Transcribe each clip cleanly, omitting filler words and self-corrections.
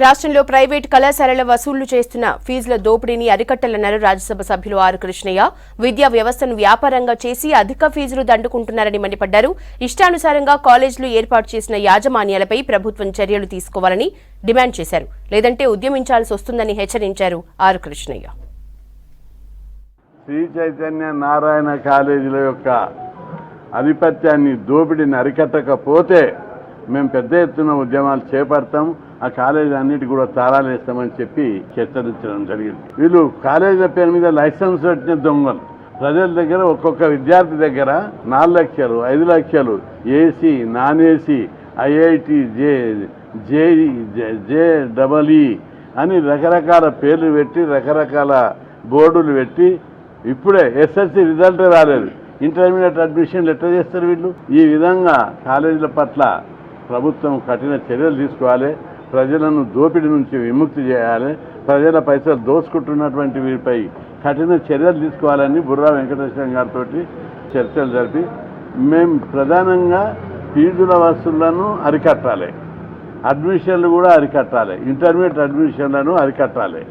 రాష్ట్రంలో ప్రైవేట్ కళాశాలల వసూళ్లు చేస్తున్న ఫీజుల దోపిడీని అరికట్టాలన్నారు రాజ్యసభ సభ్యులు ఆర్ కృష్ణయ్య. విద్యా వ్యవస్థను వ్యాపారంగా చేసి అధిక ఫీజులు దండుకుంటున్నారని మండిపడ్డారు. ఇష్టానుసారంగా కాలేజీలు ఏర్పాటు చేసిన యాజమాన్యాలపై ప్రభుత్వం చర్యలు తీసుకోవాలని డిమాండ్ చేశారు. లేదంటే ఉద్యమించాల్సి వస్తుందని హెచ్చరించారు ఆర్ కృష్ణయ్య. శ్రీ చైతన్య నారాయణ కాలేజీల యొక్క ఆధిపత్యాన్ని దోపిడీని అరికట్టకపోతే మేము పెద్ద ఎత్తున ఉద్యమాలు చేపడతాం. ఆ కాలేజీ అన్నిటి కూడా తాళాలు వేస్తామని చెప్పి హెచ్చరించడం జరిగింది. వీళ్ళు కాలేజీల పేరు మీద లైసెన్స్ పెట్టిన దొంగలు. ప్రజల దగ్గర ఒక్కొక్క విద్యార్థి దగ్గర 4 లక్షలు 5 లక్షలు AC non AC IIT JEE అని రకరకాల పేర్లు పెట్టి రకరకాల బోర్డులు పెట్టి ఇప్పుడే ఎస్ఎస్సి రిజల్ట్ రాలేదు, ఇంటర్మీడియట్ అడ్మిషన్లు ఎట్లా చేస్తారు వీళ్ళు? ఈ విధంగా కాలేజీల పట్ల ప్రభుత్వం కఠిన చర్యలు తీసుకోవాలి. ప్రజలను దోపిడీ నుంచి విముక్తి చేయాలి. ప్రజల పైసలు దోచుకుంటున్నటువంటి వీరిపై కఠిన చర్యలు తీసుకోవాలని బుర్రా వెంకటేశ్వర గారితో చర్చలు జరిపి మేము ప్రధానంగా ఫీజుల వసూళ్లను అరికట్టాలి, అడ్మిషన్లు కూడా అరికట్టాలి, ఇంటర్మీడియట్ అడ్మిషన్లను అరికట్టాలి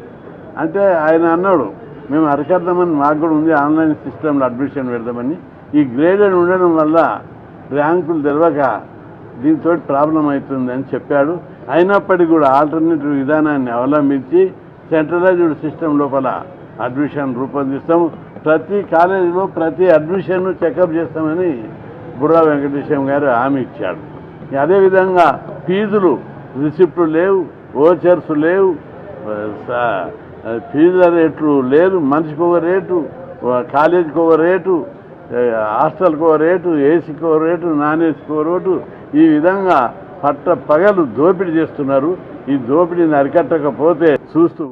అంటే ఆయన అన్నాడు మేము అరికడదామని, మాకు కూడా ఉంది ఆన్లైన్ సిస్టంలో అడ్మిషన్ పెడదామని. ఈ గ్రేడెడ్ ఉండడం వల్ల ర్యాంకులు తెలవక దీంతో ప్రాబ్లం అవుతుందని చెప్పాడు. అయినప్పటికీ కూడా ఆల్టర్నేటివ్ విధానాన్ని అవలంబించి సెంట్రలైజ్డ్ సిస్టమ్ లోపల అడ్మిషన్ రూపొందిస్తాము. ప్రతి కాలేజీలో ప్రతి అడ్మిషన్ను చెకప్ చేస్తామని బుర్రా వెంకటేశ్వర గారు హామీ ఇచ్చాడు. అదేవిధంగా ఫీజులు రిసిప్ట్లు లేవు, ఓచర్స్ లేవు, ఫీజుల రేట్లు లేదు. మనిషికి ఒక రేటు, కాలేజీకి ఒక రేటు, హాస్టల్కి ఒక రేటు, ఏసీకి ఒక రేటు, నాన్ ఏసీకి ఒక రేటు, ఈ విధంగా పట్ట పగలు దోపిడీ చేస్తున్నారు. ఈ దోపిడీని అరికట్టకపోతే చూస్తూ